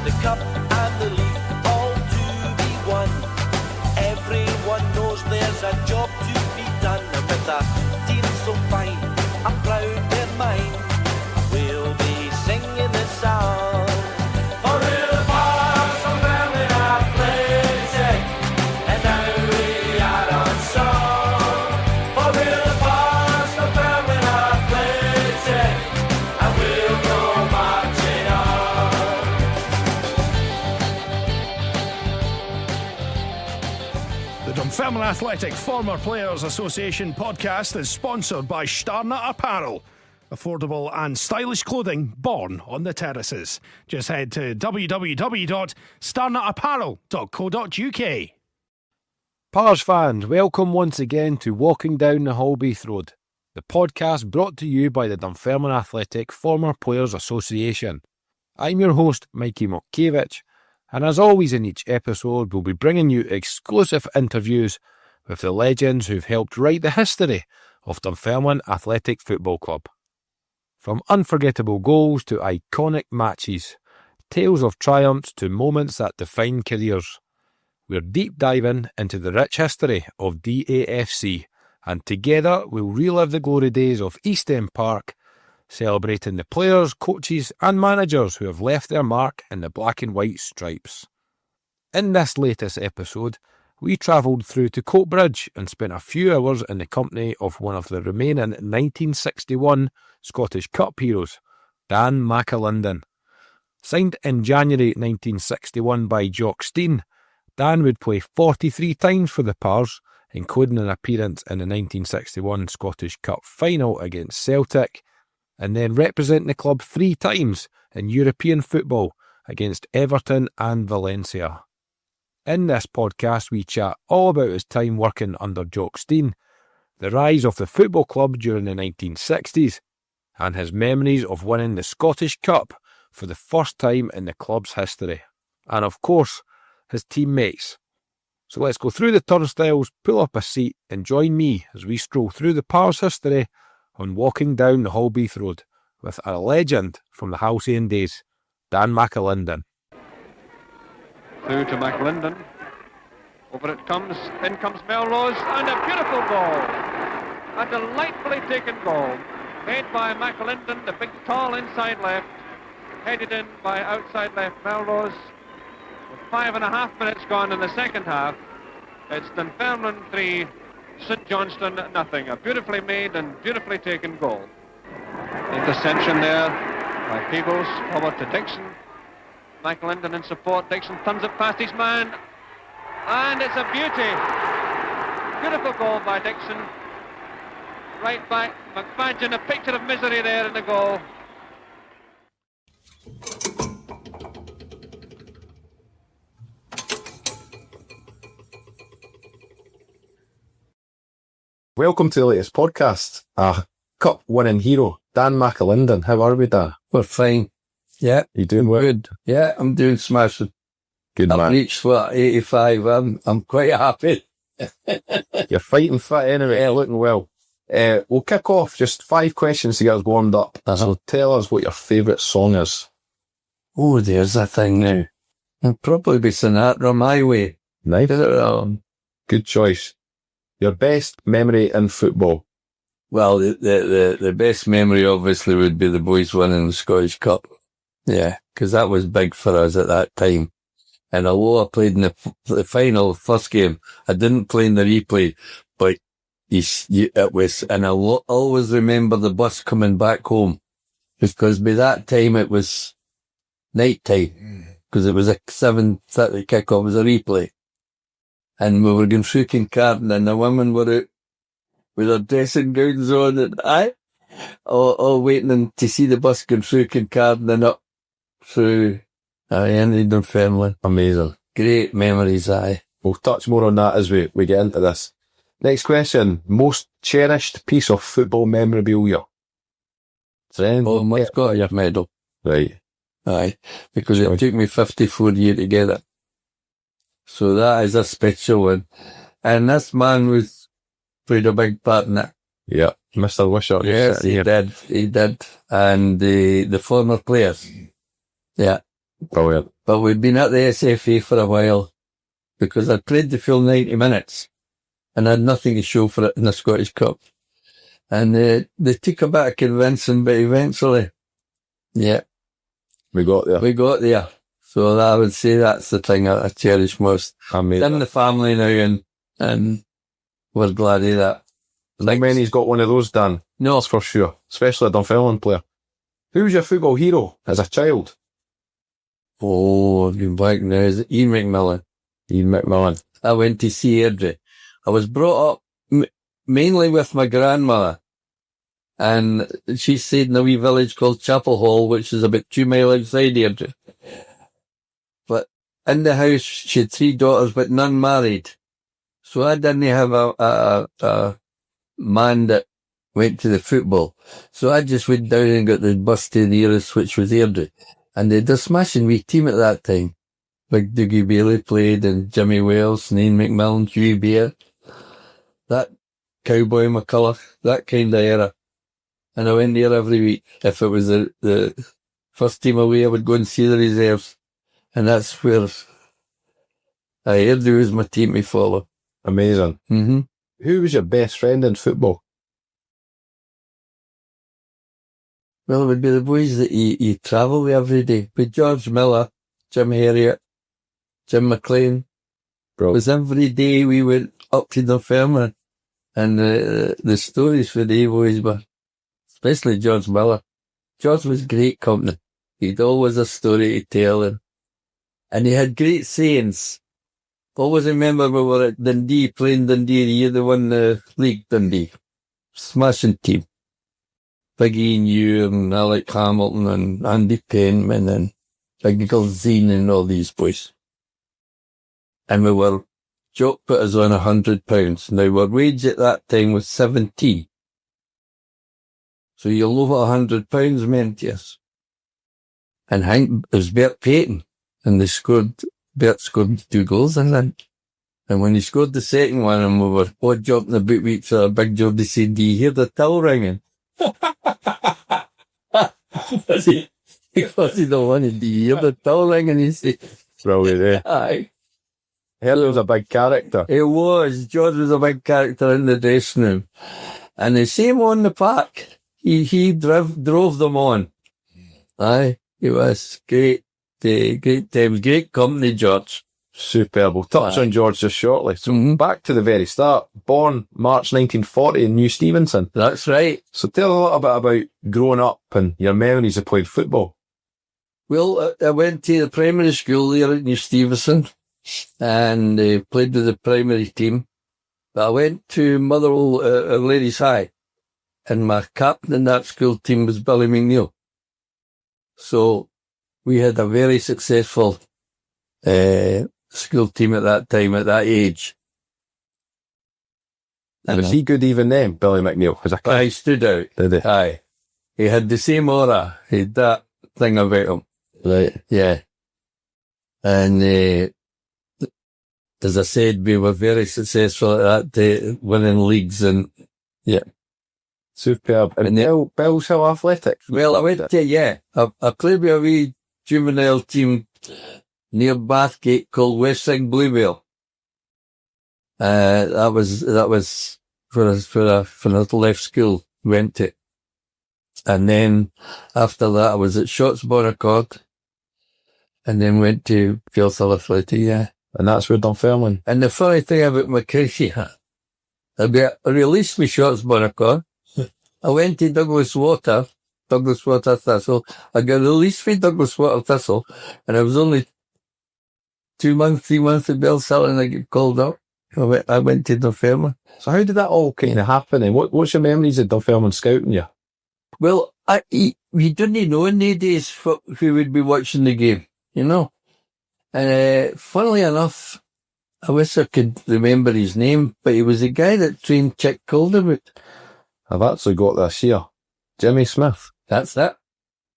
the cup and the league all to be won. Everyone knows there's a job to be done, and with a team so fine, I'm proud they're mine. We'll be singing this song. For real bars of family athletic, and now we are on song. For real bars of family athletic, and we'll go marching on. The Dunfermline Athletic Former Players Association podcast is sponsored by Starnut Apparel. Affordable and stylish clothing born on the terraces. Just head to www.starnutapparel.co.uk. Pars fans, welcome once again to Walking Down the Holbeath Road, the podcast brought to you by the Dunfermline Athletic Former Players Association. I'm your host, Mikey Mokiewicz, and as always in each episode, we'll be bringing you exclusive interviews with the legends who've helped write the history of Dunfermline Athletic Football Club. From unforgettable goals to iconic matches, tales of triumphs to moments that define careers, we're deep diving into the rich history of DAFC, and together we'll relive the glory days of East End Park, celebrating the players, coaches and managers who have left their mark in the black and white stripes. In this latest episode, we travelled through to Coatbridge and spent a few hours in the company of one of the remaining 1961 Scottish Cup heroes, Dan McLindon. Signed in January 1961 by Jock Stein, Dan would play 43 times for the Pars, including an appearance in the 1961 Scottish Cup final against Celtic, and then represent the club 3 times in European football against Everton and Valencia. In this podcast, we chat all about his time working under Jock Stein, the rise of the football club during the 1960s, and his memories of winning the Scottish Cup for the first time in the club's history, and of course, his teammates. So let's go through the turnstiles, pull up a seat, and join me as we stroll through the Pars history on Walking Down the Holbeath Road with a legend from the halcyon days, Dan McLindon. Through to McLindon. Over it comes. In comes Melrose. And a beautiful goal. A delightfully taken goal. Made by McLindon, the big tall inside left. Headed in by outside left Melrose. With 5.5 minutes gone in the second half. It's Dunfermline 3, St Johnstone nothing. A beautifully made and beautifully taken goal. Interception there by Peebles. Forward to Dixon. McLindon in support. Dixon thumbs it past his man. And it's a beauty. Beautiful goal by Dixon. Right back. McFadden, a picture of misery there in the goal. Welcome to the latest podcast. A cup-winning hero, Dan McLindon. How are we, Dan? We're fine. Yeah. You doing well? Good. Yeah, I'm doing smashing. Good I've man. reached, 85. I'm quite happy. You're fighting fit anyway, looking well. We'll kick off just 5 questions to get us warmed up. So tell us what your favourite song is. Oh, there's a thing now. It'll probably be Sinatra, My Way. Nice. Good choice. Your best memory in football? Well, the best memory obviously would be the boys winning the Scottish Cup. Yeah, because that was big for us at that time. And although I played in the final, first game, I didn't play in the replay, but it was, and I'll always remember the bus coming back home, because by that time it was night time, because it was a 7:30 kick-off, it was a replay. And we were going through Kincardine, and the women were out with their dressing gowns on, and all waiting to see the bus going through Kincardine and up through ended Dunfermline. Amazing. Great memories, We'll touch more on that as we get into this. Next question. Most cherished piece of football memorabilia? Oh, my Scottish medal. Right. Aye, because it took me 54 years to get it. So that is a special one. And this man played a big part in it. Yeah. Mr. Wishart. Yes, he did. And the former players. Yeah. Brilliant. But we'd been at the SFA for a while because I'd played the full 90 minutes and had nothing to show for it in the Scottish Cup. And they took a bit of convincing, but eventually, yeah. We got there. So I would say that's the thing I cherish most. In the family now, and we're glad of that. Not many's got one of those, Dan. No. That's for sure. Especially a Dunfermline player. Who was your football hero as a child? Oh, I've been back now. Is it Ian McMillan? Ian McMillan. I went to see Airdrie. I was brought up mainly with my grandmother. And she stayed in a wee village called Chapel Hall, which is about 2 miles outside Airdrie. But in the house, she had 3 daughters, but none married. So I didn't have a man that went to the football. So I just went down and got the bus to the nearest, which was Airdrie. And they had a smashing wee team at that time. Big Dougie Bailey played, and Jimmy Wells, and Ian McMillan, Hughie Bear. That Cowboy McCullough, that kind of era. And I went there every week. If it was the first team away, I would go and see the reserves. And that's where Airdrie was my team to follow. Amazing. Mm-hmm. Who was your best friend in football? Well, it would be the boys that you travel with every day. With George Miller, Jim Herriot, Jim McLean. It was every day we went up to Dunfermline. And the stories for the boys were, especially George Miller. George was great company. He'd always a story to tell, and he had great sayings. Always remember we were at Dundee, playing Dundee the year they won the league, Dundee. Smashing team. Big Ian Ewer and Alec Hamilton and Andy Penman and Big Zine and all these boys. And Jock put us on £100. Now our wage at that time was 17. So you'll know what £100 meant to us. And it was Bert Payton, and Bert scored 2 goals in that. And when he scored the second one, and we were odd job in the boot week for a big job, they said, "Do you hear the till ringing?" Because he don't want to, "Do you hear the till ringing?" He said, Brilliant, eh? aye. He was a big character. It was. George was a big character in the dressing room. And the same on the park. He drove them on. Aye. It was great times, great company, George. Superb. We'll touch on George just shortly. So back to the very start. Born March 1940 in New Stevenson. That's right. So tell a little bit about growing up and your memories of playing football. Well, I went to the primary school there at New Stevenson and played with the primary team. But I went to Motherwell Ladies High, and my captain in that school team was Billy McNeil. So we had a very successful school team at that time, at that age. And was he good even then, Billy McNeil? He stood out. Did he? Aye. He had the same aura. He had that thing about him. Right. Yeah. And as I said, we were very successful at that day, winning leagues and, yeah. Superb. And Bell's Hill Athletics? Well, I went to, I played with a wee juvenile team near Bathgate called West Sing Bluebell. That was for a left school, went to. And then after that, I was at Shotsborough Accord, and then went to Girls Hill Athletic, yeah. And that's where Dunfermline. And the funny thing about my career, I released me Shotsborough Accord. I went to Douglas Water Thistle. I got released from Douglas Water Thistle, and I was only 3 months at Bellshill, and I got called up. I went to Dunfermline. So how did that all kind of happen? And what's your memories of Dunfermline scouting you? Well, we didn't know in the days who would be watching the game, you know. And funnily enough, I wish I could remember his name, but he was the guy that trained Chick Calderwood. I've actually got this here. Jimmy Smith. That's it.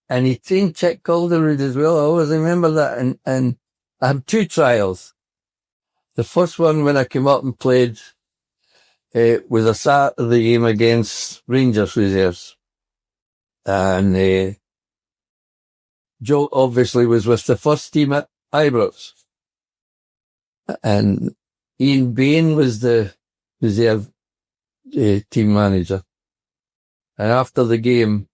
And he trained Chick Calderwood as well. I always remember that. And I had 2 trials. The first one when I came up and played, was a Saturday game against Rangers reserves. And Joe obviously was with the first team at Ibrox. And Ian Bain was the reserve team manager. And after the game,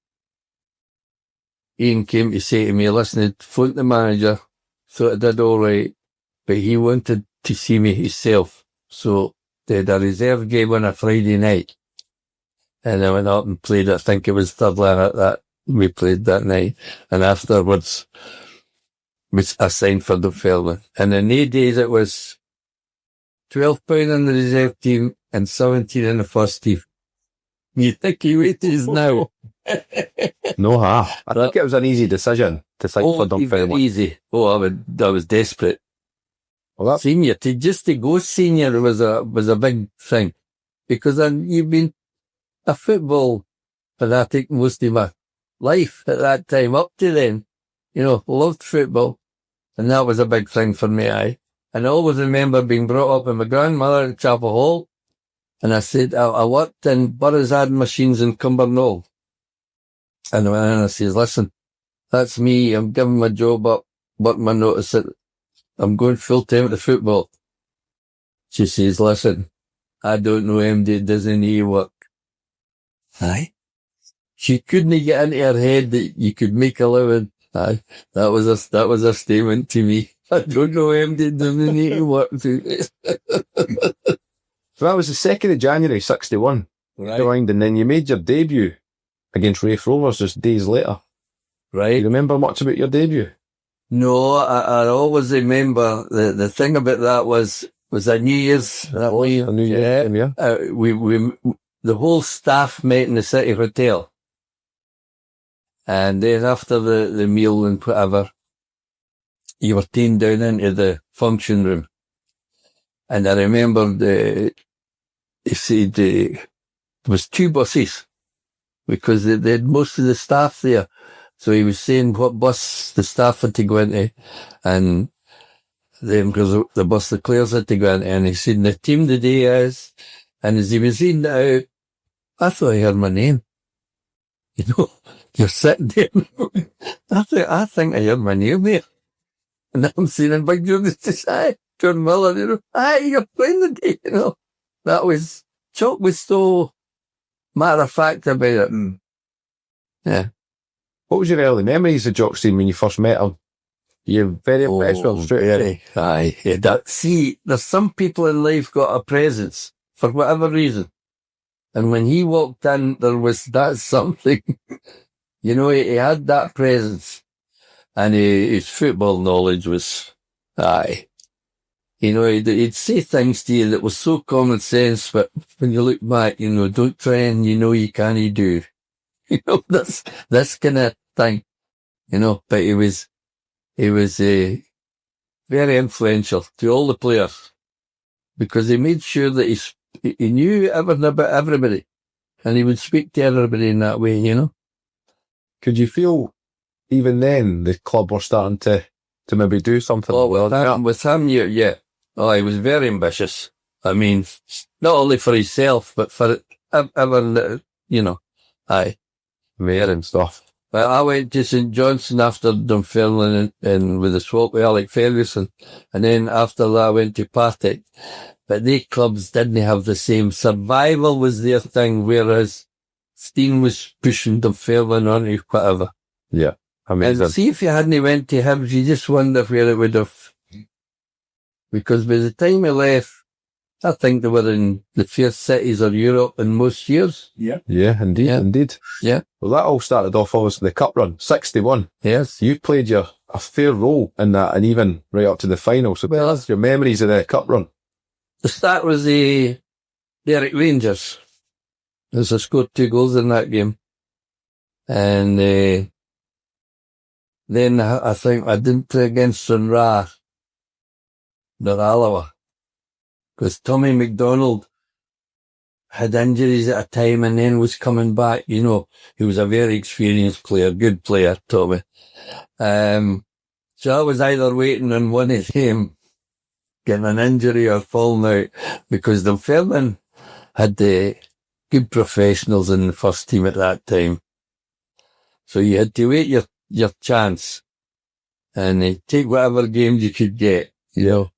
Ian came to say to me, listen, phoned the manager, thought I did all right, but he wanted to see me himself. So they had a reserve game on a Friday night. And I went up and played, I think it was third line at that. We played that night. And afterwards, I signed for Dunfermline. And in the days, it was £12 in the reserve team and 17 in the first team. You think he wages now? No, I think it was an easy decision to sign for Dunfermline. Easy. Oh, I was desperate. Well, that's Senior, just to go senior was a big thing. Because you've been a football fanatic most of my life at that time, up to then. Loved football. And that was a big thing for me, And I always remember being brought up with my grandmother at Chapel Hall. And I said, I worked in Burroughs Ad Machines in Cumbernauld. And I says, listen, that's me. I'm giving my job up, work my notice that I'm going full time to football. She says, listen, I don't know MD doesn't need work. Aye. She couldn't get into her head that you could make a living. Aye. That was a statement to me. I don't know MD doesn't need work. So that was the 2nd of January, 61. Right. And then you made your debut against Raith Rovers just days later. Do Right. you remember much about your debut? No, I always remember the thing about that was a New Year's that way. A New Year game, yeah. We the whole staff met in the City Hotel. And then after the meal and whatever, you were taken down into the function room. And I remember they said there was 2 buses because they had most of the staff there. So he was saying what bus the staff had to go into and then because the bus the players had to go into. And he said, the team today is, and as he was reading it out, I thought I heard my name. You're sitting there. I think I heard my name there. And I'm saying in big John, aye, John Miller, aye, you're playing today, That was, Chuck was so matter of fact about it. Yeah. What was your early memories of Jock Stein when you first met him? You're very impressed with him straight away. Aye. Yeah, see, there's some people in life got a presence for whatever reason. And when he walked in, that's something. He had that presence. And his football knowledge was, aye. He'd say things to you that was so common sense, but when you look back, don't try and you can't do. This kind of thing. But he was very influential to all the players because he made sure that he knew everything about everybody and he would speak to everybody in that way, Could you feel even then the club were starting to maybe do something? Oh, with him, yeah. Oh, he was very ambitious. I mean, not only for himself, but for everyone, aye. Mayor and stuff. Well, I went to St Johnstone after Dunfermline and with a swap with Alec Ferguson. And then after that I went to Partick. But they clubs didn't have the same. Survival was their thing, whereas Stein was pushing Dunfermline onto whatever. Yeah. Amazing. And see if you hadn't went to him, you just wonder where it would have. Because by the time he left, I think they were in the first cities of Europe in most years. Yeah. Yeah, indeed. Yeah. Well, that all started off obviously the cup run, 61. Yes. You played a fair role in that and even right up to the final. So tell us your memories of the cup run. The start was the Derek Rangers. As I scored 2 goals in that game. And then I think I didn't play against Sunra nor Alloa. Because Tommy McDonald had injuries at a time and then was coming back. He was a very experienced player, good player, Tommy. So I was either waiting on one of them getting an injury or falling out because Dunfermline had the good professionals in the first team at that time. So you had to wait your chance. and take whatever games you could get, you know.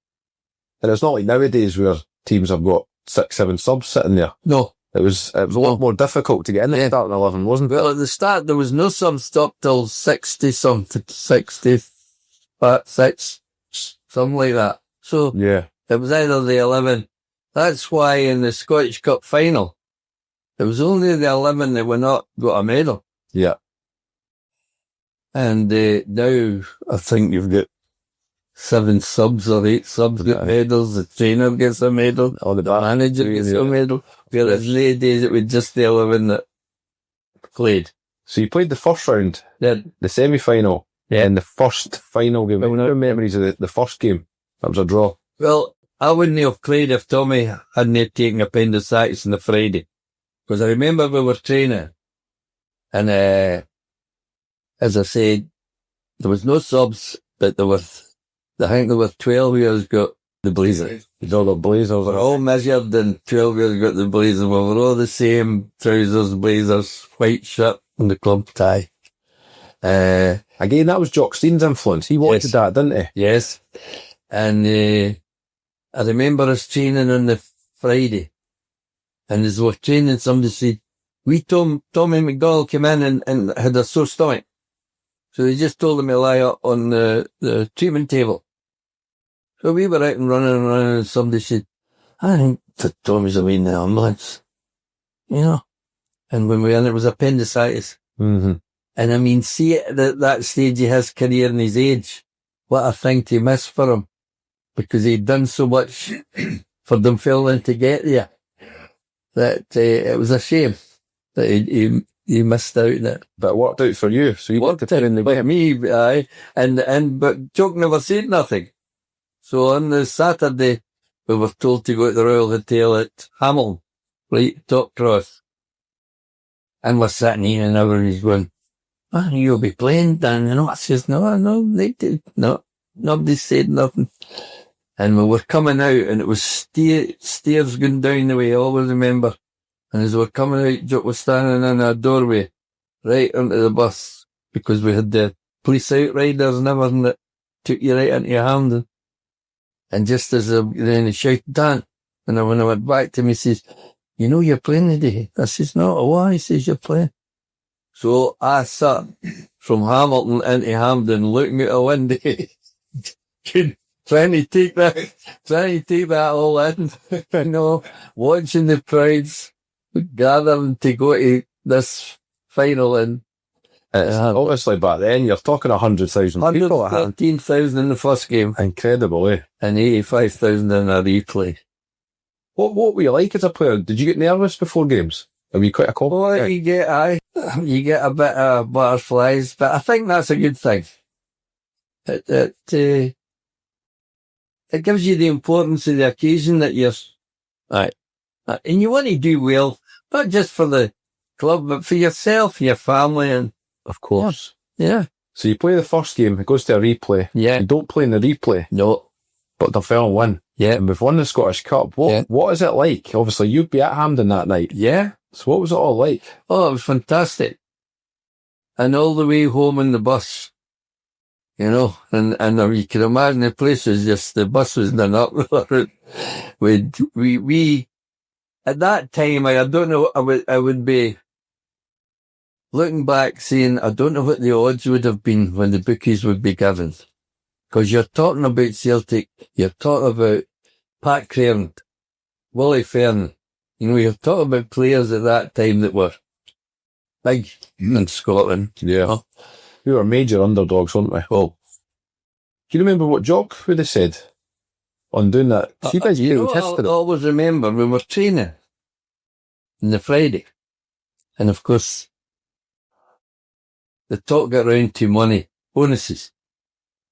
And it's not like nowadays where teams have got 6, 7 subs sitting there. No. It was a lot more difficult to get in the starting 11, wasn't it? Well, at the start, there was no subs up till 60-something, 66, something like that. So, Yeah. it was either the 11. That's why in the Scottish Cup final, it was only the 11 that were not got a medal. Yeah. And now I think you've got 7 subs or 8 subs get medals. The trainer gets a medal. Or the manager gets a medal. Whereas late days it was just the 11 that played. So you played the first round, Yeah. the semi-final, and the first final game. What are your memories of the first game? That was a draw. Well, I wouldn't have played if Tommy hadn't taken appendicitis on the Friday. Because I remember we were training. And, as I said, there was no subs, but I think there were 12 years got the blazers. All the blazers. We're all measured and 12 years got the blazers. We were all the same trousers, blazers, white shirt and the club tie. Again, that was Jock Stein's influence. He wanted that, didn't he? Yes. And I remember us training on the Friday. And as we were training, somebody said, Tommy McDonald came in and had a sore stomach. So they just told him to lie up on the treatment table. So we were out and running and somebody said, I think that Tommy's away in the ambulance. You know? And when we were in, it was appendicitis. Mm-hmm. And I mean, see at that stage of his career and his age, what a thing to miss for him. Because he'd done so much for them failing to get there. That it was a shame that he missed out on it. But it worked out for you. So you Worked got to play in the but game. me, aye. But Jock never said nothing. So on the Saturday, we were told to go to the Royal Hotel at Hamilton, right, top cross. And we're sitting here and everybody's going, you'll be playing, Dan. You know, I says, no, they did. No, nobody said nothing. And we were coming out and it was stairs going down the way, I always remember. And as we were coming out, Jock was standing in a doorway, right onto the bus, because we had the police outriders and everything that took you right into your hand. And just as then he shouted, Dan. And when I went back to him, he says, you know you're playing today? I says, no, why? He says, you're playing. So I sat from Hamilton into Hampden looking out a window, trying to take that all in, you know, watching the crowds gathering to go to this final. And obviously back then, you're talking 100,000 people. 113,000 in the first game. Incredible, eh? And 85,000 in a replay. What were you like as a player? Did you get nervous before games? Were you quite a confident guy? You get a bit of butterflies, but I think that's a good thing. It gives you the importance of the occasion that you're, right. And you want to do well, not just for the club, but for yourself, your family, and Of course. yeah. So you play the first game, it goes to a replay. Yeah. You don't play in the replay, No. but Dunfermline win. Yeah. And we've won the Scottish Cup. What is it like? Obviously, you'd be at Hampden that night. Yeah. So what was it all like? Oh, it was fantastic. And all the way home in the bus, you know, and you can imagine the place was just, the bus was done up. we, at that time, I don't know, I would be looking back saying, I don't know what the odds would have been when the bookies would be given. Because you're talking about Celtic, you're talking about Pat Crerand, Willie Fern. You know, you're talking about players at that time that were big in Scotland. Yeah. Oh. We were major underdogs, weren't we? Oh. Do you remember what Jock would have said on doing that? See, guys, You know, tested I it. always remember we were training on the Friday. And of course, the talk got round to money, bonuses.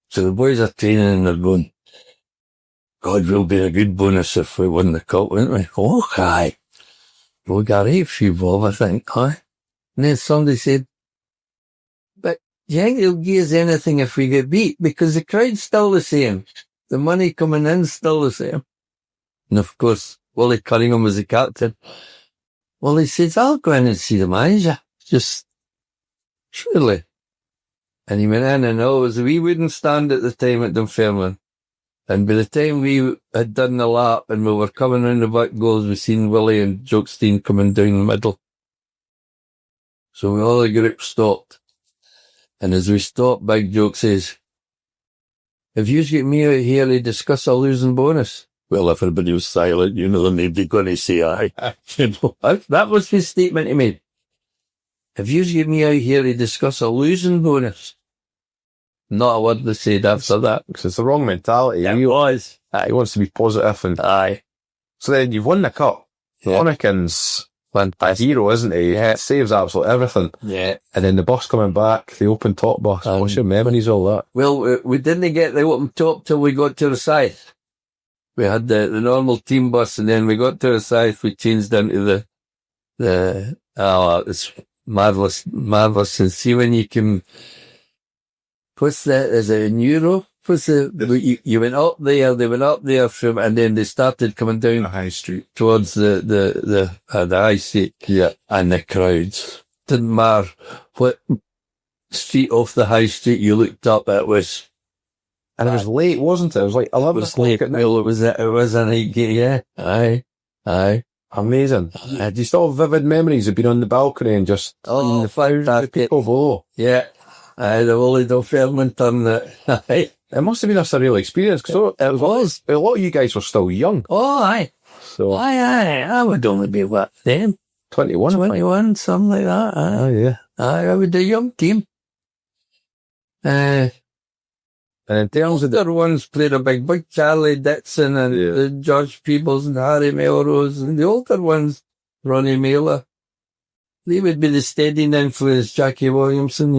So the boys are training and they're going, God, will be a good bonus if we win the cup, won't we? Oh, aye. We got a few bob, I think, huh? And then somebody said, but do you think they'll give us anything if we get beat? Because the crowd's still the same. The money coming in's still the same. And of course, Willie Cunningham was the captain. Well, he says, I'll go in and see the manager. Just, surely. And he went in, and it was a wee wooden stand at the time at Dunfermline. And by the time we had done the lap and we were coming round the back goals, we seen Willie and Jock Stein coming down the middle. So all the group stopped. And as we stopped, Big Jock says, "Have you get me out here to discuss a losing bonus?" Well, everybody was silent, nobody going to say aye. That was his statement he made. "Have you get me out here to discuss a losing bonus?" Not a word they said after that. Because it's the wrong mentality. It was. He wants to be positive and... Aye. So then you've won the cup. Yeah. Flanagan's a hero, isn't he? Yeah. Saves absolutely everything. Yeah. And then the bus coming back, the open top bus. What's your memories of all that? Well, we didn't get the open top till we got to the Scythe. We had the normal team bus, and then we got to the Scythe, we changed into it's marvellous. And see when you can... What's that? Is it in Euro? You went up there, they went up there from, and then they started coming down The high street. towards the high street. Yeah. And the crowds. Didn't matter what street off the high street you looked up, it was... And it was late, wasn't it? It was like 11 It was o'clock late. at night. Well, it was a night game, yeah. Aye. Amazing. Do you still have vivid memories of being on the balcony and just... Oh, the fire jacket. people below? Yeah. Aye, the Willie Dunfermline turn that. Aye. It must have been a surreal experience, because It was. a lot of you guys were still young. Oh, aye. So, Aye. I would only be, what, then? 21, I think. 21, something like that. Aye. Oh, yeah. Aye, I was a young team. And in terms of The other ones played a big Charlie Dixon and Yeah. George Peebles and Harry Melrose, and the older ones, Ronnie Mailer. They would be the steadying influence, Jackie Williamson,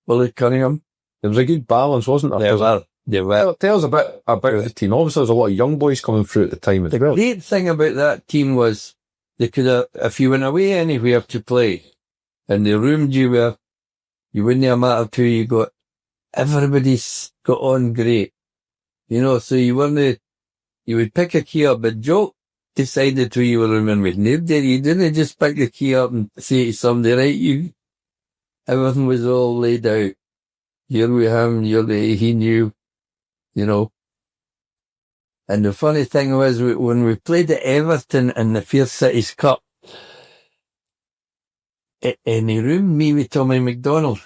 Willie Cunningham. there was a good balance, wasn't there? They were. Tell us a bit about the team. Obviously, there was a lot of young boys coming through at the time as The well. great thing about that team was they could have, if you went away anywhere to play, and the room you were, you wouldn't have mattered who you got. Everybody's got on great. So you would pick a key up, but Jock decided who you were rooming with. You didn't just pick the key up and say to somebody, right, everything was all laid out. You're with him, he knew, And the funny thing was, when we played at Everton in the Fair Cities Cup, and he roomed me with Tommy McDonald.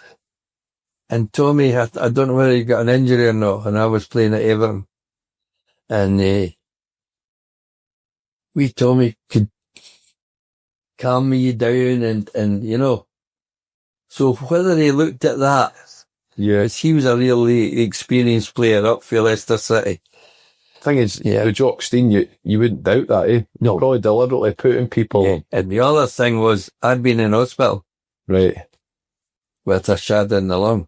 And Tommy, I don't know whether he got an injury or not, and I was playing at Everton. And wee Tommy could calm me down and. So whether he looked at that, yes, he was a really experienced player up for Leicester City. Thing is, the Jock Stein, you wouldn't doubt that, eh? No. Probably deliberately putting people... Yeah. And the other thing was, I'd been in hospital. Right. With a shad in the lung.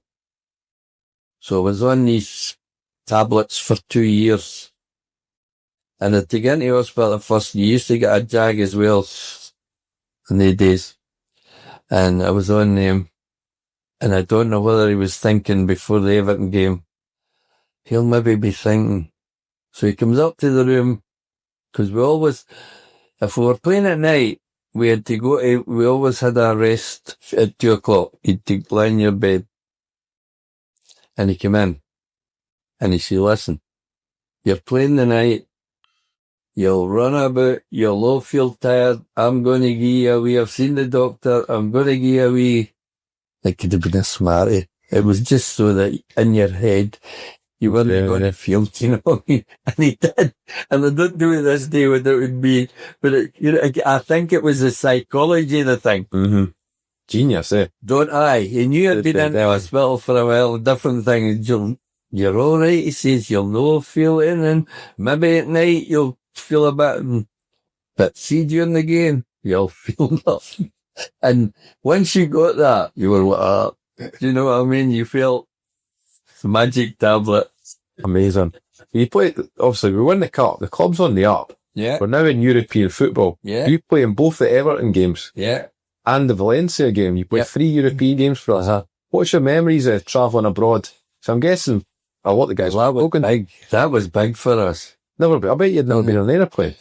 So I was on these tablets for 2 years. And to get into hospital first, you used to get a jag as well in the days. And I was on them. And I don't know whether he was thinking before the Everton game. He'll maybe be thinking. So he comes up to the room, because we always, if we were playing at night, we always had a rest at 2 o'clock. He'd lie in your bed. And he came in. And he said, listen, you're playing the night. You'll run about. You'll all feel tired. I'm going to give you a wee. I've seen the doctor. I'm going to give you a wee. It could have been a smarty. It was just so that in your head, you weren't going to feel, what I mean? And he did. And I don't do it this day what it would be. But I think it was the psychology of the thing. Mm-hmm. Genius, eh? Don't I? He knew I'd been in the hospital for a while. A different thing. You're all right, he says. You'll no feel it, and maybe at night you'll feel a bit. But see, during the game, you'll feel nothing. And once you got that, you were like, do you know what I mean? You felt the magic tablet. Amazing. You play, obviously, we win the cup. The club's on the up. Yeah. We're now in European football. Yeah. You play in both the Everton games. Yeah. And the Valencia game. You played 3 European games for us. Uh-huh. What's your memories of travelling abroad? So I'm guessing a lot of the guys Well, that was big for us. Never been. I bet you'd never been on an aeroplane.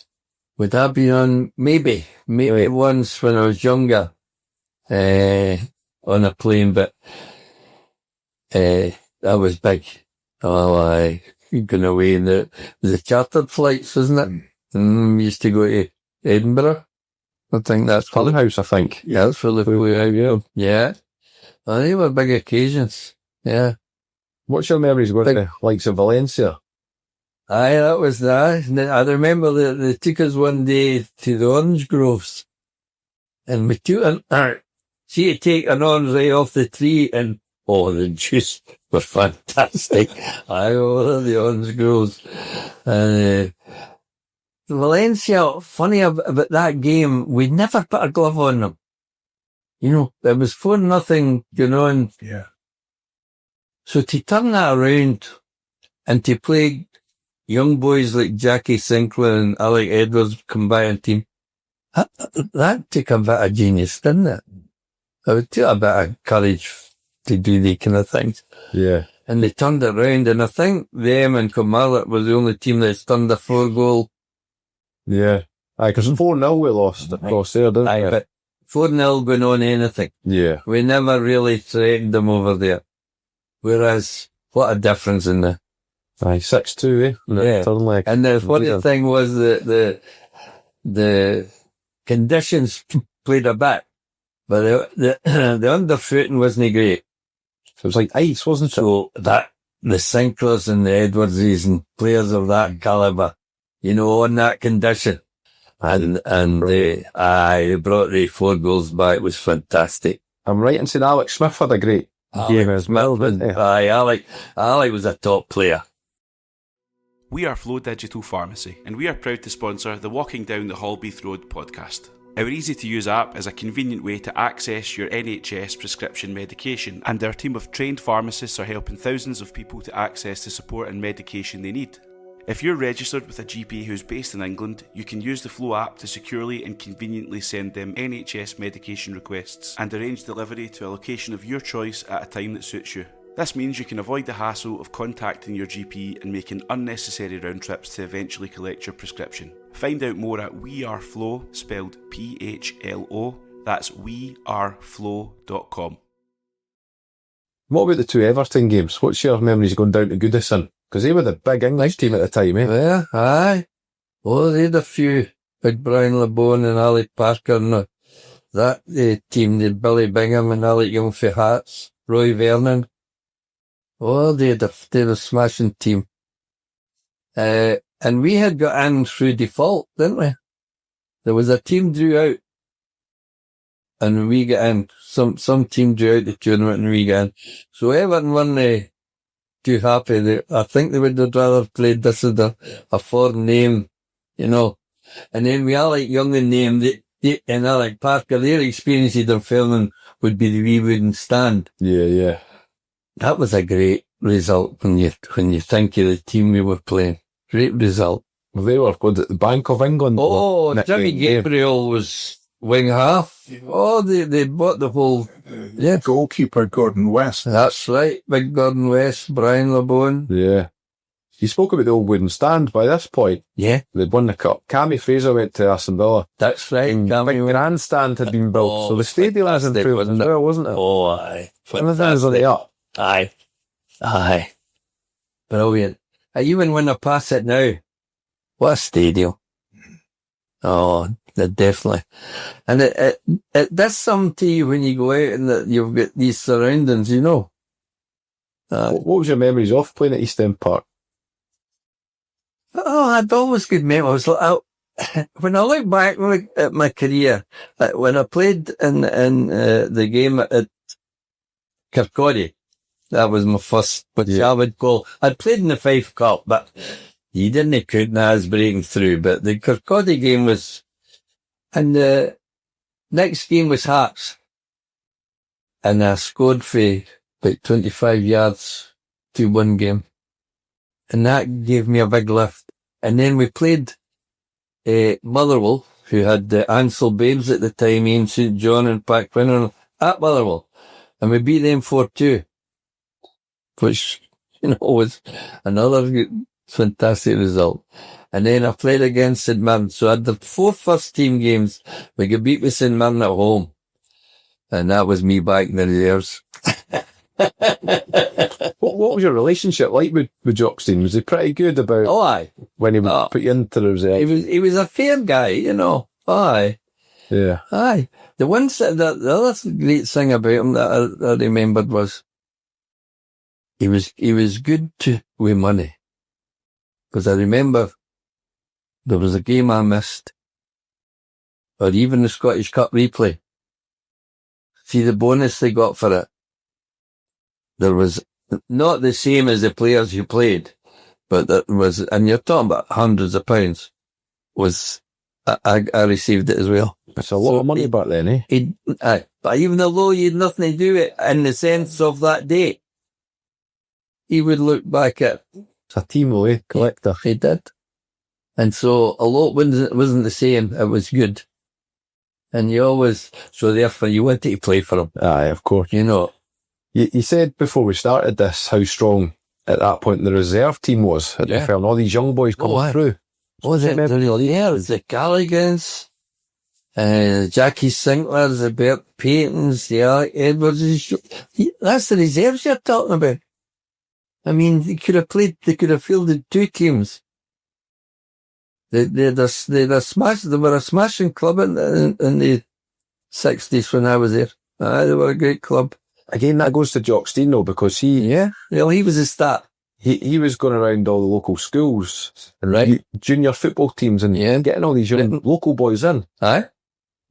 Would that be on? Maybe once when I was younger, on a plane, but That was big. Oh, aye. Going away in the chartered flights, isn't it? We used to go to Edinburgh. I think that's Fun House, I think. Yeah, that's for the flew out, yeah. Yeah. Oh, they were big occasions. Yeah. What's your memories going to likes of Valencia? Aye, that was that. I remember they took us one day to the orange groves. And we took see you take an orange right off the tree and, the juice was fantastic. I over the orange groves. And, Valencia, funny about that game, we never put a glove on them. You know, it was 4-0, you know, and so to turn that around and to play young boys like Jackie Sinclair and Alec Edwards combined team, that took a bit of genius, didn't it? It would take a bit of courage to do these kind of things. Yeah. And they turned it around, and I think them and Kilmarnock was the only team that's turned a 4-goal. Yeah. Aye, because 4-0 we lost across there, didn't we? But 4-0 going on anything. Yeah. We never really threatened them over there. Whereas, what a difference in the... Aye, 6-2, eh? Yeah. Turn leg. And the funny thing was the conditions played a bit, but the underfooting wasn't great. So it was like ice, wasn't it? So that, the Sinclairs and the Edwardses and players of that calibre, you know, on that condition. And they brought the 4 goals back. It was fantastic. I'm right in saying Alex Smith had a great game as well, didn't he? Aye, Alec was a top player. We are Flow Digital Pharmacy, and we are proud to sponsor the Walking Down the Holbeath Road podcast. Our easy-to-use app is a convenient way to access your NHS prescription medication, and our team of trained pharmacists are helping thousands of people to access the support and medication they need. If you're registered with a GP who's based in England, you can use the Flow app to securely and conveniently send them NHS medication requests and arrange delivery to a location of your choice at a time that suits you. This means you can avoid the hassle of contacting your GP and making unnecessary round trips to eventually collect your prescription. Find out more at weareflow, spelled PHLO, that's weareflow.com. What about the 2 Everton games? What's your memories going down to Goodison? Because they were the big English team at the time, eh? Yeah, aye. Oh, they had a few. Big Brian LeBone and Ali Parker and that team. They had Billy Bingham and Alec Young for Hearts, Roy Vernon. Oh, they had a smashing team. And we had got in through default, didn't we? There was a team drew out. And we got in. Some team drew out the tournament and we got in. So Everton weren't too happy. I think they would have rather played this as a foreign name, you know. And then we Alec Young and name, and Alec Parker, their experience of their filming would be the wee wooden stand. Yeah. That was a great result when you think of the team we were playing. Great result. Well, they were good at the Bank of England. Oh, Jimmy Gabriel was wing half. Oh, they bought the whole... Yeah. Goalkeeper Gordon West. That's right. Big Gordon West, Brian LeBone. Yeah. You spoke about the old wooden stand by this point. Yeah. They'd won the cup. Cammy Fraser went to Aston Villa. That's right. Big grandstand had been built. So the stadium has improved as well, wasn't it? Oh, aye. Everything was on the up. Aye. Brilliant. Even when I pass it now, what a stadium. Oh, definitely. And it does something to you when you go out and that you've got these surroundings, you know. What was your memories of playing at East End Park? Oh, I'd always good memories. When I look back at my career, when I played in the game at Kirkcaldy, that was my first, which I would call, I'd played in the Fife Cup, but you didn't count that as breaking through, but the Kirkcaldy game was, and the next game was Hearts. And I scored for about 25 yards to one game. And that gave me a big lift. And then we played Motherwell, who had the Ansel Babes at the time, Ian St John and Pat Quinlan at Motherwell. And we beat them 4-2. Which, you know, was another fantastic result. And then I played against St Mirren. So I had the 4 first team games. We got beat with St Mirren at home. And that was me back in the reserves. What was your relationship like with Jock Stein? Was he pretty good about Aye. when he would put you into the reserve? He was a fair guy, you know. Aye. Yeah. Aye. The other great thing about him that I remembered was he was good with money. Because I remember there was a game I missed, or even the Scottish Cup replay. See the bonus they got for it. There was not the same as the players who played, but there was, and you're talking about hundreds of pounds, I received it as well. It's a lot of money back then, eh? But even though you had nothing to do with it in the sense of that day, he would look back at. It's a team away collector. He did. And so a lot wasn't the same. It was good. And so therefore you wanted to play for him. Aye, of course. You know. You said before we started this how strong at that point the reserve team was at the firm. All these young boys coming through. There's the Galligans, Jackie Sinklers, the Bert Paytons, the Alec Edwards. That's the reserves you're talking about. I mean, they could have fielded two teams. They were a smashing club in the 60s when I was there. They were a great club. Again, that goes to Jock Stein though, because he was a start. He was going around all the local schools and junior football teams and getting all these young local boys in. Aye.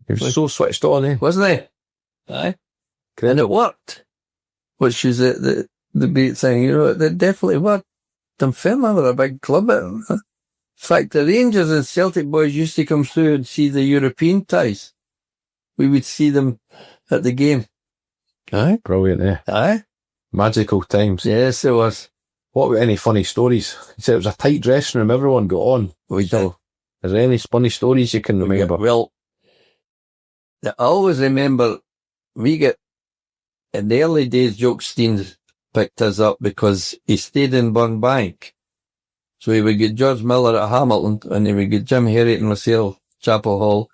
He was so switched on, eh? Wasn't he? Aye. And it worked. Which is the great thing, you know, it definitely worked. Dunfermline were a big club. In fact, the Rangers and Celtic boys used to come through and see the European ties. We would see them at the game. Aye. Brilliant, eh? Aye. Magical times. Yes, it was. What about any funny stories? You said it was a tight dressing room, everyone got on. We did. Is there any funny stories you can remember? Well, I always remember in the early days, Jock Stein picked us up because he stayed in Burnbank. So he would get George Miller at Hamilton, and he would get Jim Herriot in Lucille, Chapel Hall,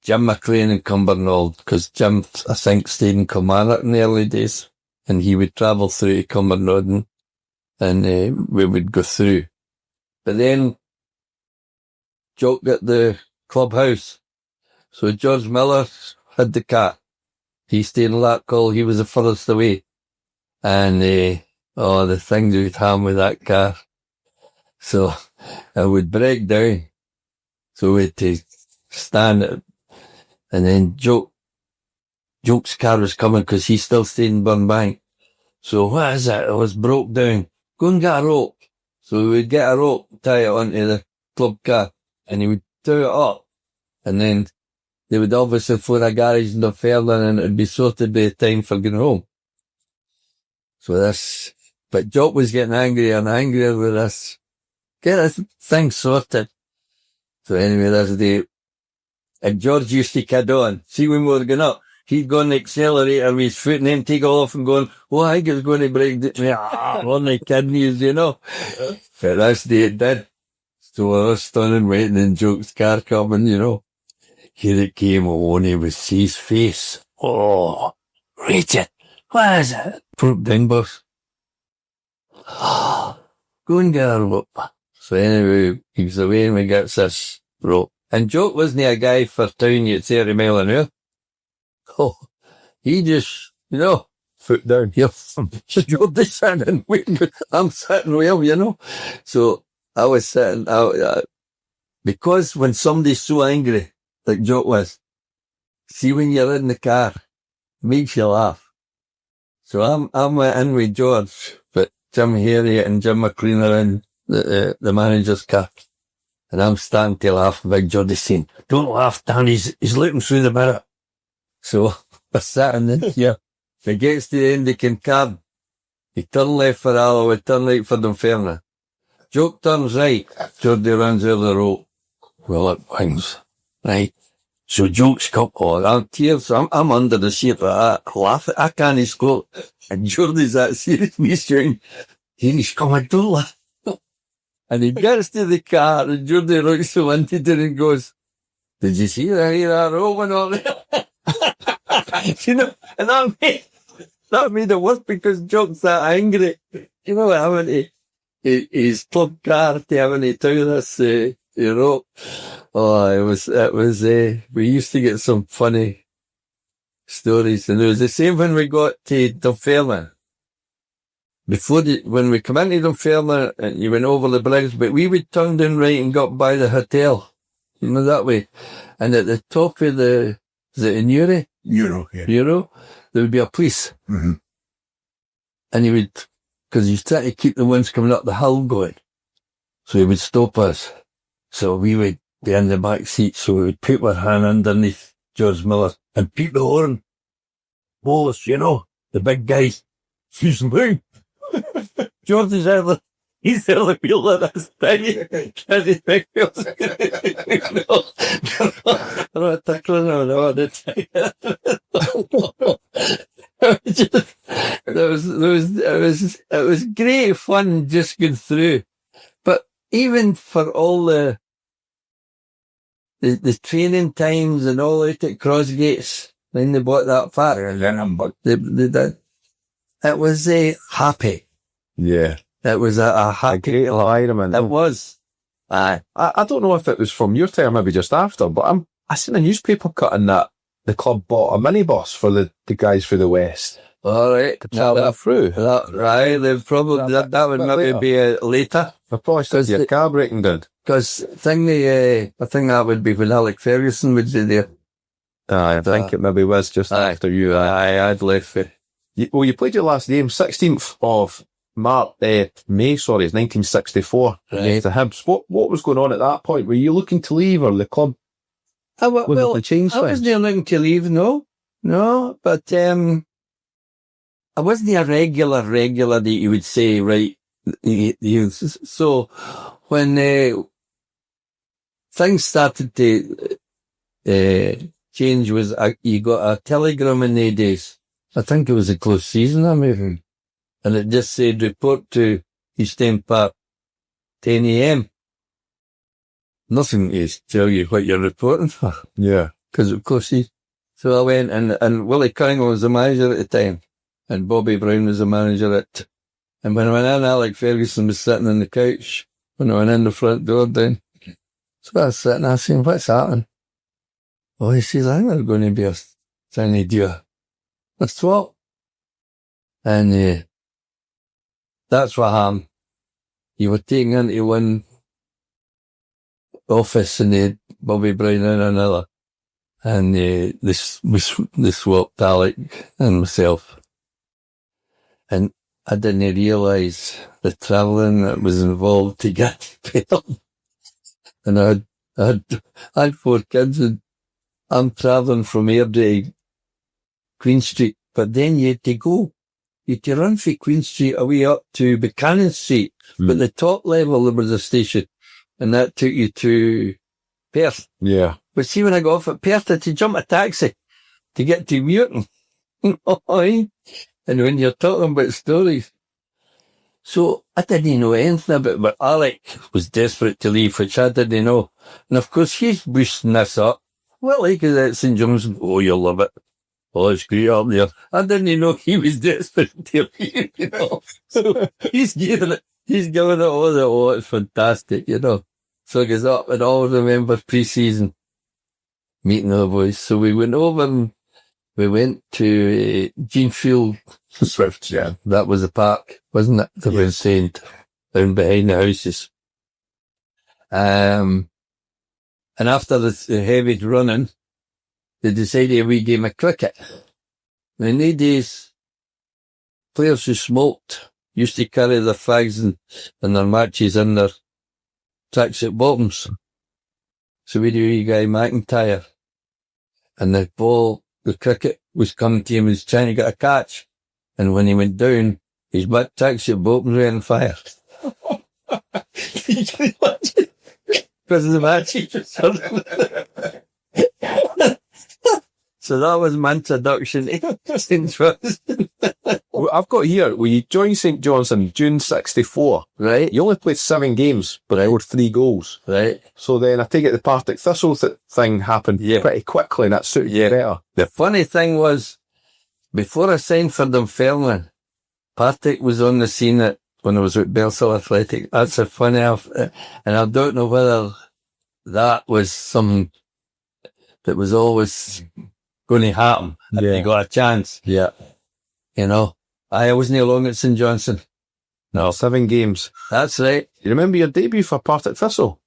Jim McLean in Cumbernauld, because Jim, I think, stayed in Kilmarnock in the early days, and he would travel through to Cumbernauld, and we would go through. But then Jock got the clubhouse, so George Miller had the car. He stayed in Larkhall, he was the furthest away. And, the things we'd have with that car. So, I would break down. So we had to stand it. And then Jock's car was coming because he still stayed in Burnbank. So what is it? It was broke down. Go and get a rope. So we would get a rope, tie it onto the club car, and he would tow it up. And then they would obviously phone a garage in Dunfermline and it would be sorted by the time for going home. So but Jock was getting angrier and angrier with us. Get this thing sorted. So anyway, and George used to kid on. See, when we were going up, he'd go on the accelerator with his foot and then take off and going, I think it's going to break only kidding you know. But that's the it did. So I was standing waiting in Jock's car coming, you know. Here it came, and he would see his face. Oh, Richard, what is it? Broke down, boss. Go and get a rope. So anyway, he was away and we got this rope. And Jock wasn't a guy for town at 30 mile an hour. Oh, he just, you know. Foot down. You're sitting waiting. I'm sitting well, you know. So I was sitting out, because when somebody's so angry, like Jock was, see when you're in the car, it makes you laugh. So I'm in with George, but Jim Herriot and Jim McLean are in the manager's car. And I'm starting to laugh. Big George is saying, don't laugh, Dan, he's looking through the mirror. So I sat in there. Yeah. He gets to the end of Kincard. He turned left for Alloa, turn right for Dunfermline. Jock turns right. Geordie runs over the rope. Well, it wings. Right. So Jock's come, I'm tears, I'm under the seat like that, laughing, I can't score. And Geordie's that serious, me shouting, he's coming, don't laugh. And he gets to the car, and Geordie looks so into it and goes, did you see that rope and all that? You know, and that made it worse because Jock's that angry. You know, having his club car to having to tow this, Oh, it was, we used to get some funny stories. And it was the same when we got to Dunfermline. When we come into Dunfermline and you went over the bridge, but we would turn down right and got by the hotel. You know, that way. And at the top of is it in Euro? Euro, yeah. Euro, there would be a police. Mm-hmm. And he would, because he's trying to keep the ones coming up the hill going. So he would stop us. So we would be in the back seat, so we would put our hand underneath George Miller and peep the horn. Wallace, you know, the big guy. He's moving. George is either, he's the other wheel of this thing. And his big wheels. I'm not tickling him all the time. It was great fun just going through. But even for all the training times and all out at Crossgates, then they bought that fat. They did. It was happy. Yeah. It was a happy. Great environment. It was. Aye. I don't know if it was from your time, maybe just after, but I seen a newspaper cutting that the club bought a minibus for the guys for the West. All right. To travel that through. Right. They've probably, that would maybe be later. I probably said your car breaking down. Because I think that would be when Alec Ferguson would be there. Aye, I think it maybe was just after you. I'd left it. You played your last game, 16th of May, 1964. Right. To Hibs. What was going on at that point? Were you looking to leave or the club? I changed wasn't looking to leave, no, but I wasn't a regular that you would say, right? So when things started to change, was you got a telegram in the days. I think it was a close season, and it just said report to East End Park, 10 a.m. Nothing is tell you what you're reporting for. Yeah. Because of course so I went and Willie Cunningham was the manager at the time and Bobby Brown was the manager and when I went in, Alec Ferguson was sitting on the couch when I went in the front door then. So I was sitting there saying, what's happening? Oh, he says, I think there's going to be a thing to do a swap. And that's what happened. You were taken into one office and they had Bobby Brown in another. And they swapped Alec and myself. And I didn't realise the travelling that was involved to get to Bale. And I had 4 kids and I'm travelling from Airdrie to Queen Street. But then you had to run from Queen Street away up to Buchanan Street. But the top level there was a station. And that took you to Perth. Yeah. But see, when I got off at Perth, I had to jump a taxi to get to Muirton. And when you're talking about stories. So I didn't know anything about it, but Alec was desperate to leave, which I didn't know. And of course, he's boosting this up. Well, like at St Johnstone, oh, you'll love it. Oh, it's great up there. I didn't know he was desperate to leave, you know. So he's giving it, it's fantastic, you know. So I goes up and all remember pre-season meeting the boys. So we went over and we went to Jeanfield Swift, yeah. That was the park, wasn't it? That was saying down behind the houses. And after the heavy running, they decided a wee game of cricket. In these days, players who smoked used to carry their fags and their matches in their tracksuit bottoms. So we had a wee guy, McIntyre, and the cricket was coming to him, he was trying to get a catch. And when he went down, his tracksuit bottoms were on fire. Because of the matches. So that was my introduction to St Johnstone. I've got here, when you joined St Johnstone, June 64. Right. You only played 7 games, but scored 3 goals. Right. So then I take it the Partick Thistle thing happened pretty quickly and that suited you better. The funny thing was, before I signed for Dunfermline, Partick was on the scene when I was at Bellshill Athletic. That's a funny, and I don't know whether that was something that was always going to happen. If you got a chance. Yeah. You know, I wasn't long at St Johnstone. No. 7 games. That's right. You remember your debut for Partick Thistle?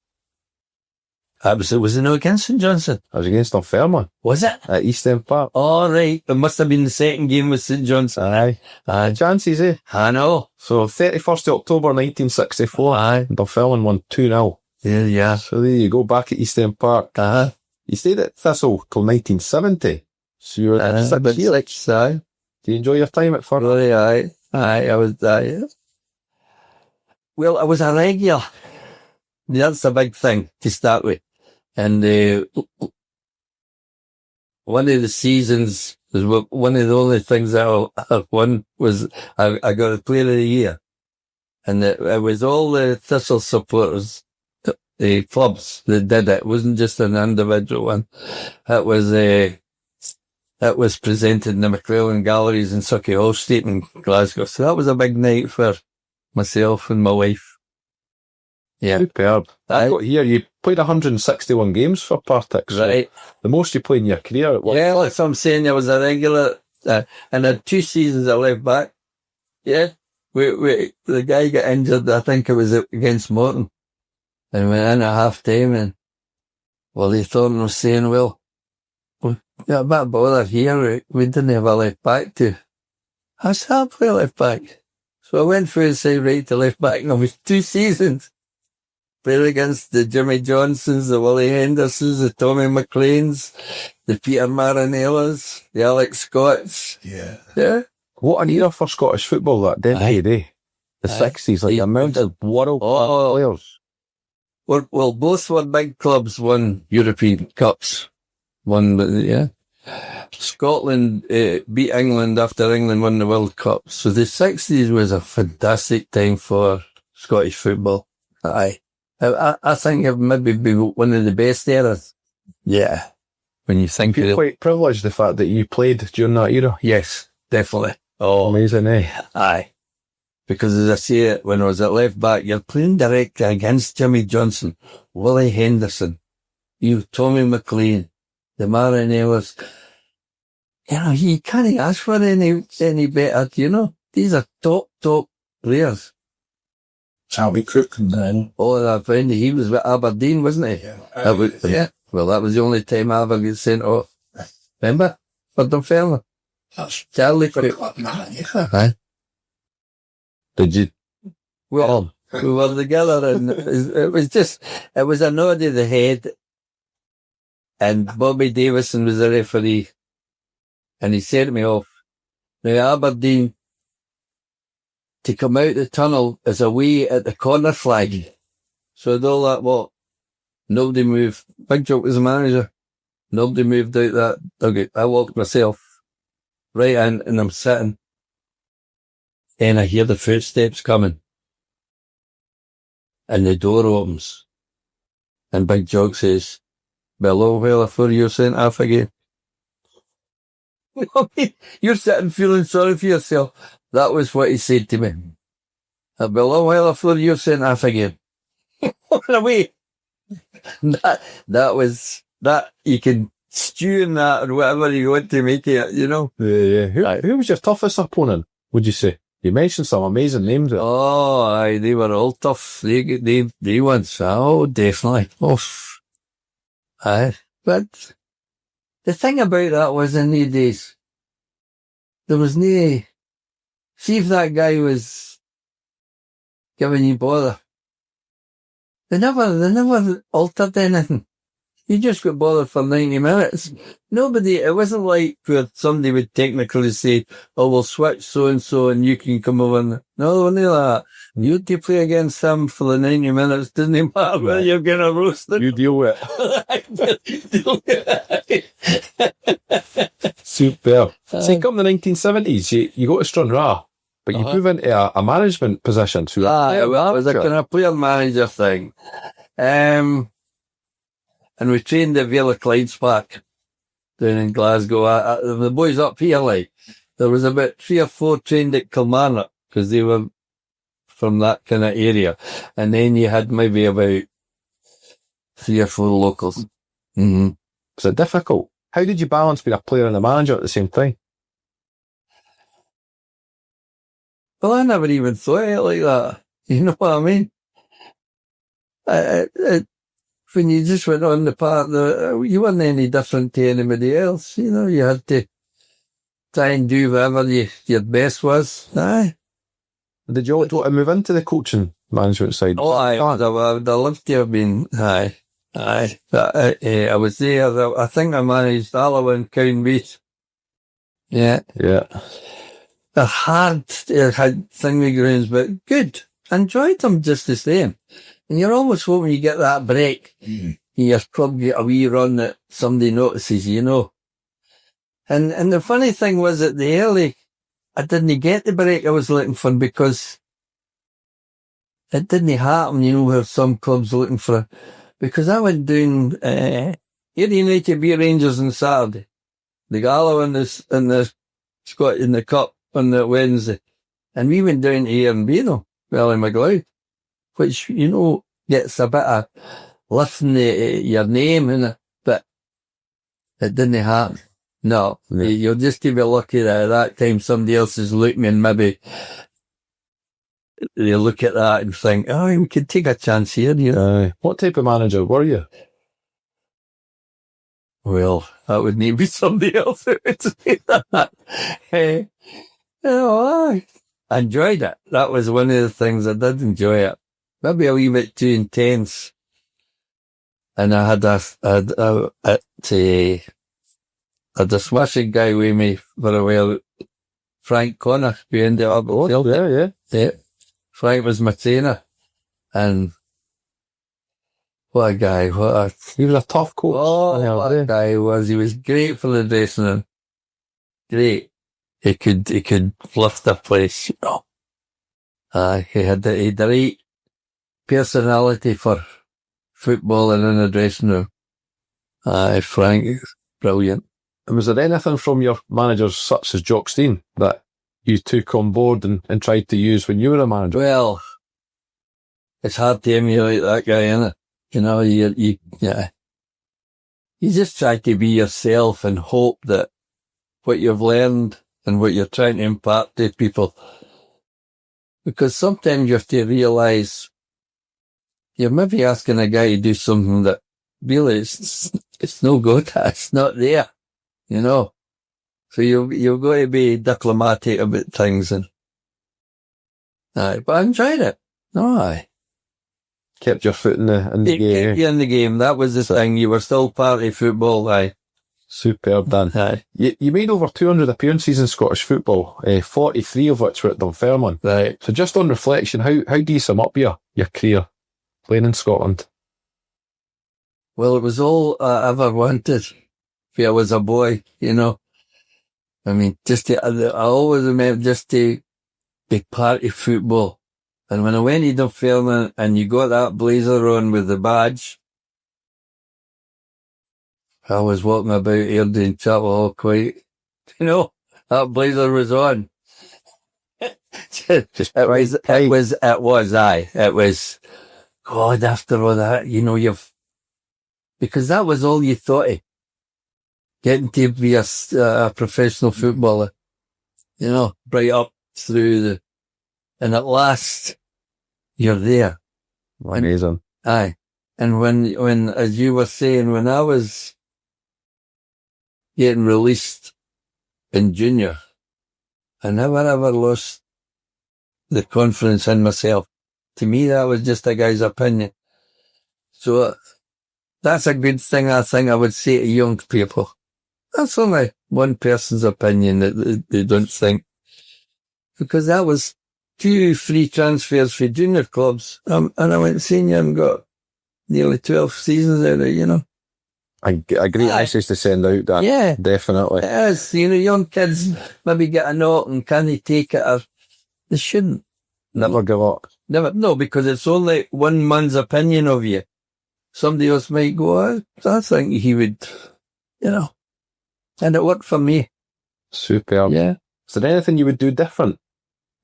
Was it not against St Johnstone? I was against Dunfermline. Was it? At East End Park. All right. It must have been the second game with St Johnstone. Aye. Chances, eh? I know. So, 31st of October 1964. Aye. Dunfermline won 2-0. Yeah. So there you go, back at East End Park. You stayed at Thistle till 1970. So you were at 6 years. Aye. Do you enjoy your time at Furley? Really, aye. I was, well, I was a regular. That's a big thing to start with. And one of the seasons, one of the only things that I won was I got a Player of the Year. And it was all the Thistle supporters, the clubs that did it. It wasn't just an individual one. It was presented in the McLaren Galleries in Sucky Hall Street in Glasgow. So that was a big night for myself and my wife. Yeah. Superb. I got here, you played 161 games for Partick. So Right. the most you played in your career. Yeah, like I'm saying, I was a regular, and I had 2 seasons I left back. Yeah. The guy got injured, I think it was against Morton. And went in at half time and, Willie Thornton was saying, well, yeah, a bit bothered here. We didn't have a left back to. I said, I'll play left back. So I went through the side right to left back and I was 2 seasons. Played against the Jimmy Johnsons, the Willie Hendersons, the Tommy McLeans, the Peter Marinellas, the Alex Scotts. Yeah. Yeah. What an era for Scottish football, that decade, eh? The 60s, like the amount of world-class players. Well, both were big clubs won European Cups. Scotland beat England after England won the World Cup. So the 60s was a fantastic time for Scottish football. Aye. I think it maybe be one of the best eras. Yeah. When you think of You're it. quite privileged the fact that you played during that era. Yes, definitely. Oh, Amazing, eh? aye. Because as I say, when I was at left back, you're playing directly against Jimmy Johnson, Willie Henderson, Tommy McLean, the Marinellas. You know, you can't ask for any better, you know. These are top players. Charlie Cook and then. Oh, that friend, he was with Aberdeen, wasn't he? Yeah. Well, that was the only time I ever got sent off. Remember? For Dunfermline. That's Charlie pretty Cook. good, man, yeah. Aye. Did you? Well, we were together and it was a nod of the head. And Bobby Davison was the referee. And he sent me off. Now, Aberdeen, to come out the tunnel is away at the corner flag. So all that, nobody moved. Big Jock was the manager. Nobody moved out that duggout. I walked myself right in and I'm sitting. And I hear the footsteps coming. And the door opens. And Big Jock says, "Below well for you sent off again." You're sitting feeling sorry for yourself. That was what he said to me. "Below well for you sent off again." What a way. That was, you can stew in that or whatever you want to make it, you know. Yeah. Who was your toughest opponent, would you say? You mentioned some amazing names there. Oh, aye, they were all tough. They ones. Oh, definitely. Oh, aye. But the thing about that was in the days, there was no, see if that guy was giving you bother. They never altered anything. You just got bothered for 90 minutes. It wasn't like where somebody would technically say, "Oh, we'll switch so-and-so and you can come over." No, none of that. You had to play against him for the 90 minutes. Didn't matter whether you're getting roasted. You deal with it. Superb. See, come the 1970s, you go to Stranraer, but you move into a management position. So It was a kind of player manager thing. And we trained at Vela Clyde's Park down in Glasgow. The boys up here, there was about 3 or 4 trained at Kilmarnock, because they were from that kind of area. And then you had maybe about 3 or 4 locals. Mm-hmm. Was it difficult? How did you balance being a player and a manager at the same time? Well, I never even thought of it like that. You know what I mean? When you just went on the park, you weren't any different to anybody else. You know, you had to try and do whatever your best was. Aye. Did you want to move into the coaching management side? Oh, I would have loved to have been. Aye. I was there. I think I managed Alloa and Cownbeat. Yeah. Yeah. They're hard, had thingy grounds, but good. Enjoyed them just the same. And you're almost hoping you get that break. You're probably get a wee run that somebody notices, you know. And the funny thing was at the early, I didn't get the break I was looking for because it didn't happen, you know, where some clubs were looking for it. Because I went down, here United beat Rangers on Saturday. The Gala in the Cup on the Wednesday. And we went down to Aaron Valley McLeod, which, you know, gets a bit of lifting your name in it, but it didn't happen. No, you'll just be lucky that at that time somebody else is looking and maybe they look at that and think, oh, we could take a chance here, you know. What type of manager were you? Well, that would need to be somebody else who would say that. You know, I enjoyed it. That was one of the things I did enjoy it. Maybe a wee bit too intense. And I had a smashing guy with me for a while, Frank Connor, who ended up at yeah. Frank was my trainer. And what a guy, he was a tough coach. Oh, what a guy he was. He was great for the dressing room. Great. He could lift the place, you know. He had the right personality for football and in the dressing room. Frank is brilliant. And was there anything from your managers such as Jock Stein that you took on board and tried to use when you were a manager? Well, it's hard to emulate that guy, isn't it? You know, you just try to be yourself and hope that what you've learned and what you're trying to impart to people. Because sometimes you have to realise you're maybe asking a guy to do something that really it's no good. It's not there, you know. So you've got to be diplomatic about things but I enjoyed it. Kept your foot in the game. Kept you in the game. That was the thing. You were still part of football. Superb, Dan. You made over 200 appearances in Scottish football, 43 of which were at Dunfermline. Right. So just on reflection, how do you sum up your career playing in Scotland? Well, it was all I ever wanted when I was a boy, you know. I mean, I always remember just to be part of football. And when I went to Dunfermline and you got that blazer on with the badge, I was walking about here doing Chapel Hall quite, you know, that blazer was on. It was, God, after all that, you know, because that was all you thought of. Getting to be a professional footballer, you know, right up through and at last, you're there. Amazing. And when, as you were saying, when I was getting released in junior, I never ever lost the confidence in myself. To me, that was just a guy's opinion. So that's a good thing I think I would say to young people. That's only one person's opinion that they don't think. Because that was 2 free transfers for junior clubs. And I went senior and got nearly 12 seasons out of it, you know. A great message to send out, Dan. Yeah. Definitely. It is. You know, young kids maybe get a knock and can they take it or they shouldn't. Never give up. No, because it's only one man's opinion of you. Somebody else might go, I think he would, you know. And it worked for me. Superb. Yeah. Is there anything you would do different,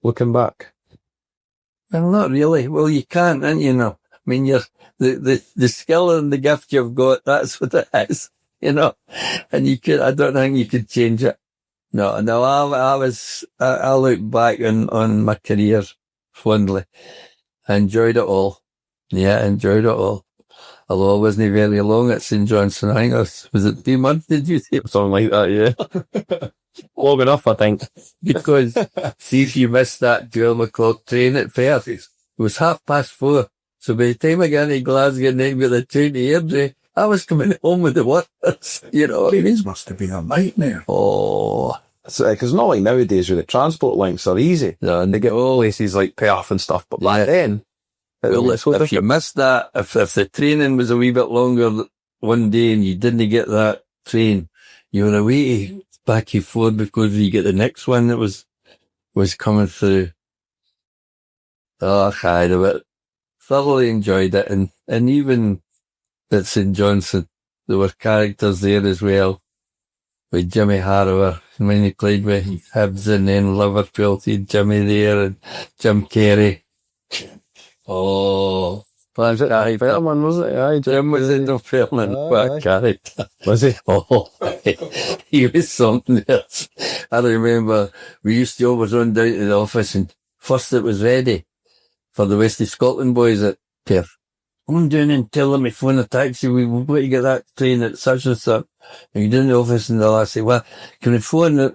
looking back? Well, not really. Well, you can't, you know. I mean, the skill and the gift you've got, that's what it is, you know. And I don't think you could change it. No, I look back on my career fondly. I enjoyed it all. Yeah, I enjoyed it all. Although I wasn't very long at St Johnstone. I think was it 2 months, did you say? Something like that, yeah. Long enough, I think. Because, see, if you missed that 12 o'clock train at Perth, it was 4:30. So by the time I got into Glasgow and then got the train to Airdrie, I was coming home with the workers, you know. These must have been a nightmare. Oh. Because not like nowadays where the transport links are easy. No, And they get places like Perth and stuff, but back then, well, if you missed that, if the training was a wee bit longer one day and you didn't get that train, you were away back and forth because you get the next one that was coming through. Oh, I thoroughly enjoyed it. And even at St Johnstone, there were characters there as well. With Jimmy Harrower, when he played with Hibs and then Liverpool, he had Jimmy there and Jim Carey. Oh, Was it Fairman, was it? Aye, Jim was in the film and what a character. Was he? Oh, he was something else. I remember we used to always run down to the office and first it was ready for the West of Scotland boys at Perth. I'm down and tell them if we phone a taxi, we've got to get that train at such and such. And you down in the office and they'll say, well, can we phone it?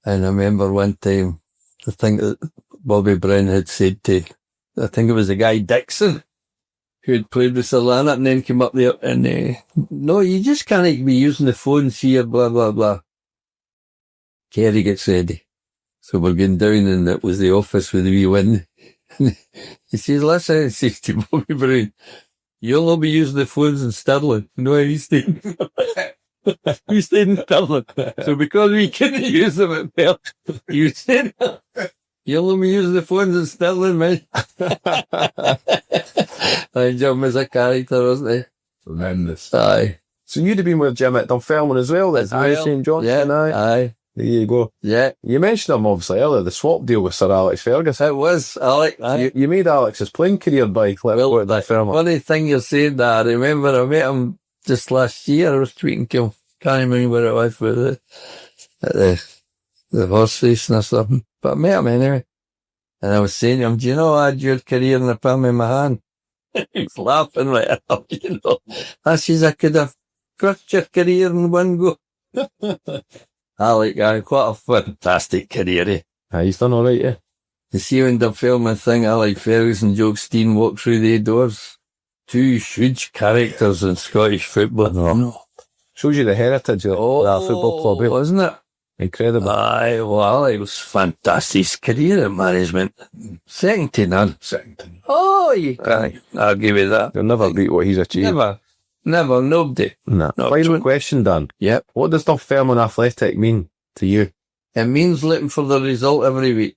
And I remember one time, I think that Bobby Brown had said to, I think it was the guy Dixon, who had played with Sir Lanark and then came up there and, no, you just can't be using the phones here, blah, blah, blah. Kerry gets ready. So we're going down and it was the office with the wee wind. He says, listen, he says to Bobby Brown, you'll not be using the phones in Stirling. No, he's staying. We stayed in Stirling. So because we couldn't use them at Perth, you said, you'll not be using the phones in Stirling, man. And Jim was a character, wasn't he? Tremendous. Aye. So you'd have been with Jim at Dunfermline as well, then? Aye, St Johnstone, Yeah, aye. There you go. Yeah. You mentioned him obviously earlier, the swap deal with Sir Alex Ferguson. It was, Alex. You made Alex's playing career by Well, at Dunfermline. funny thing you're saying that, I remember I met him just last year. I was tweeting him. Can't remember where it was, but the horse racing or something. But I met him anyway. And I was saying to him, do you know I had your career in the palm of my hand? He was laughing like, you know. I says, I could have crushed your career in one go. Alec, what a fantastic career, eh? Aye, he's done alright, yeah. You see when the film and thing, Alec Ferguson and Jock Stein walked through the doors. Two huge characters in Scottish football. No. Shows you the heritage of that football club, eh? Wasn't it? Incredible. Aye, well, it was fantastic. His career in management. Second to none. Second to none. Oh, you can't. I'll give you that. You'll never beat what he's achieved. Never, nobody. No. No, Final question, Dan. Yep. What does Dunfermline Athletic mean to you? It means looking for the result every week.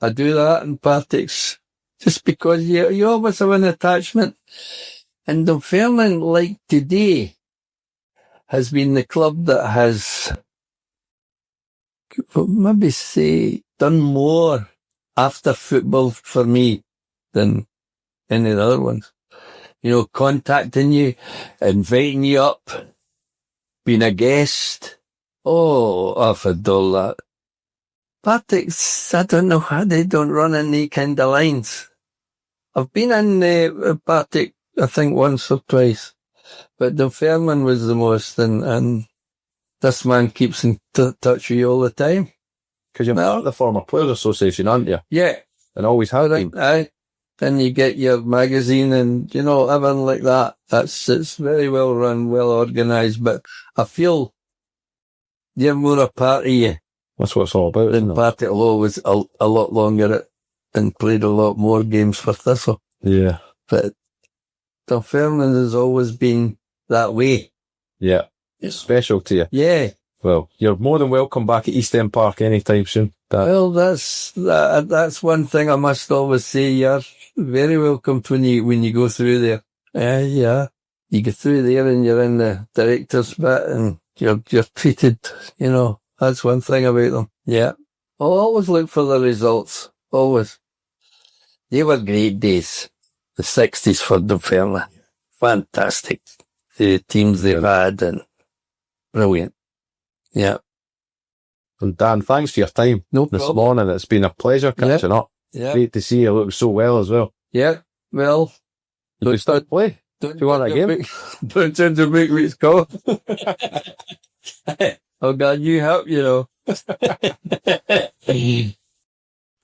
I do that in Partics just because you always have an attachment. And Dunfermline, like today, has been the club that has, maybe say, done more after football for me than any of the other ones. You know, contacting you, inviting you up, being a guest. Oh, I've had all that. Partics, I don't know how they don't run any kind of lines. I've been in Partick, I think, once or twice. But Dunfermline was the most, and this man keeps in touch with you all the time. Because you're part of the former Players Association, aren't you? Yeah. And always have been. Aye. Then you get your magazine and, you know, everything like that. It's very well run, well organised, but I feel they're more a part of you. That's what it's all about, isn't it? Partick Law was a lot longer and played a lot more games for Thistle. Yeah. But Dunfermline has always been that way. Yeah. It's special to you. Yeah. Well, you're more than welcome back at East End Park anytime soon. Well, that's one thing I must always say. You're very welcome when you go through there. Yeah. You go through there and you're in the director's bit and you're treated, you know, That's one thing about them. Yeah. I'll always look for the results. Always. They were great days. The 60s for Dunfermline. Fantastic. The teams they had and brilliant. Yeah. And Dan, thanks for your time No this problem. morning. It's been a pleasure catching up. Yeah. Great to see you look so well as well. Yeah. Well, Do you start play? don't you want a game? Don't tend to make me go. I've got new help, you know.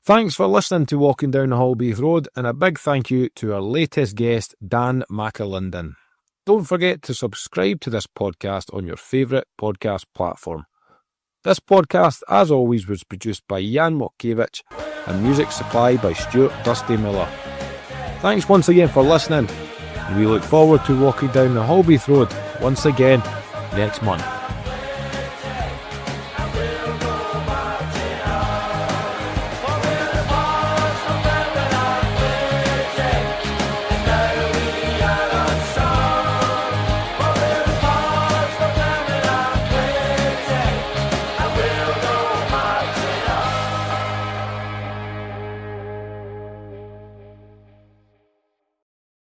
Thanks for listening to Walking Down the Holbeath Road, and a big thank you to our latest guest, Dan McLindon. Don't forget to subscribe to this podcast on your favourite podcast platform. This podcast, as always, was produced by Jan Motkiewicz and music supplied by Stuart Dusty Miller. Thanks once again for listening. We look forward to walking down the Holbeath Road once again next month.